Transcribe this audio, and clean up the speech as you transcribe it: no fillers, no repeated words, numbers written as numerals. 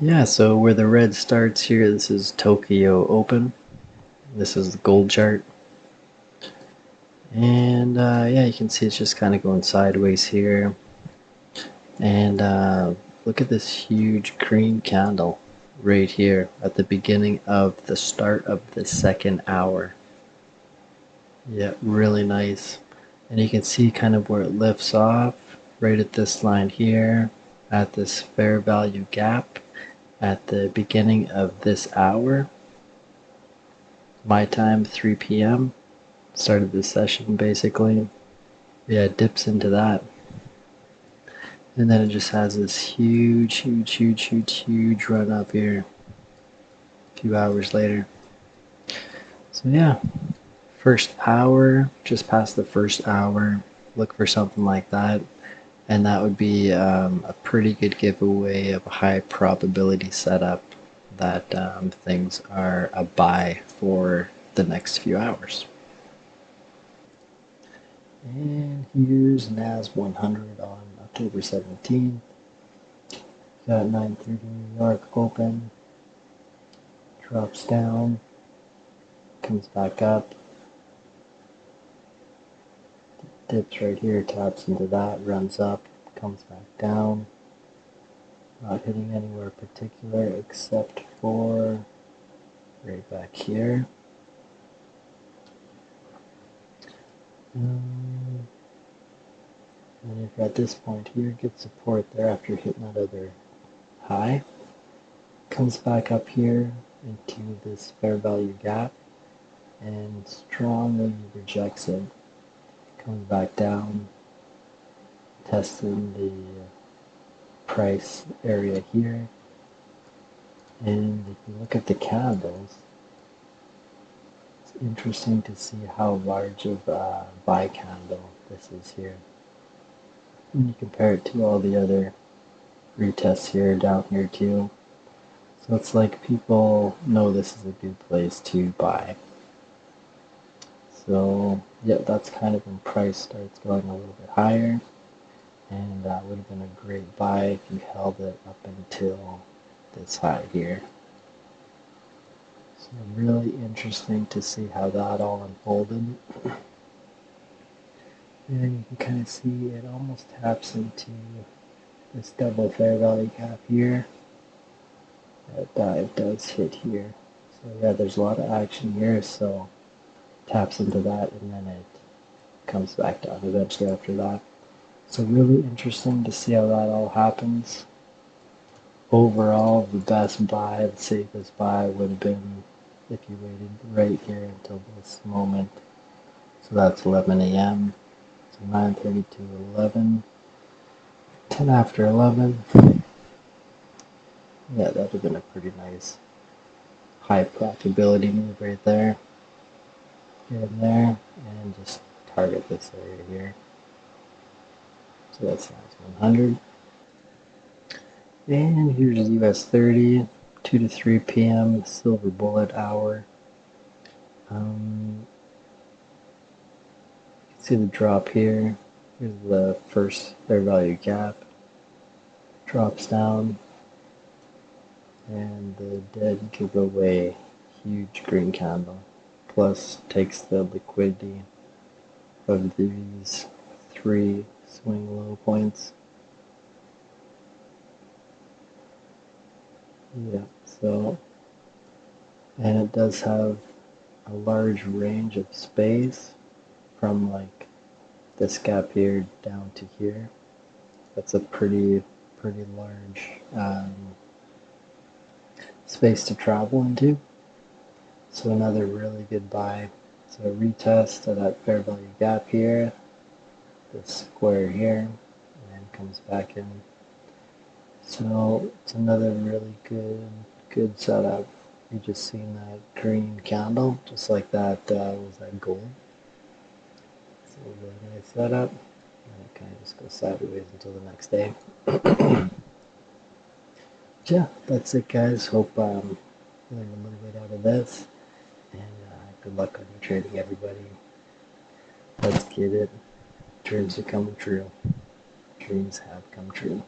Yeah, so where the red starts here, this is Tokyo Open. This is the gold chart. And yeah, you can see it's just kind of going sideways here. And look at this huge green candle right here at the beginning of the start of the second hour. Yeah, really nice. And you can see kind of where it lifts off right at this line here, at this fair value gap at the beginning of this hour. My time, 3 p.m. Started the session basically. Yeah, it dips into that. And then it just has this huge run up here a few hours later. So yeah, first hour, just past the first hour, look for something like that. And that would be a pretty good giveaway of a high probability setup that things are a buy for the next few hours. And here's Nas100 on October 17th. Got 9:30 New York open. Drops down. Comes back up. Dips right here. Taps into that. Runs up. Comes back down. Not hitting anywhere particular except for right back here. And if at this point here, get support there after hitting that other high. Comes back up here into this fair value gap and strongly rejects it. Comes back down, testing the price area here. And if you look at the candles, it's interesting to see how large of a buy candle this is here. When you compare it to all the other retests here, down here too. So it's like people know this is a good place to buy. So yeah, that's kind of when price starts going a little bit higher. And that would have been a great buy if you held it up until this high here. So really interesting to see how that all unfolded. And you can kind of see it almost taps into this double fair value gap here. That dive does hit here. So yeah, there's a lot of action here, so taps into that and then it comes back down eventually after that. So really interesting to see how that all happens. Overall, the best buy, the safest buy would have been if you waited right here until this moment. So that's 11 a.m. So 9:30 to 11. 10 after 11. Yeah, that would have been a pretty nice high profitability move right there. Get in there and just target this area here. So that's Nas100. And here's US30, 2 to 3 p.m. silver bullet hour. You can see the drop here. Here's the first fair value gap. Drops down. And the dead giveaway huge green candle. Plus takes the liquidity of these three swing low points. Yeah, so, and it does have a large range of space from like this gap here down to here. That's a pretty large space to travel into. So another really good buy. So retest of that fair value gap here, this square here, and then comes back in. So it's another really good setup. You just seen that green candle, just like that was that gold. So really nice setup. And it kind of just goes sideways until the next day. Yeah, that's it, guys. Hope you learned a little bit out of this. And good luck on your trading, everybody. Let's get it. Dreams are coming true. Dreams have come true.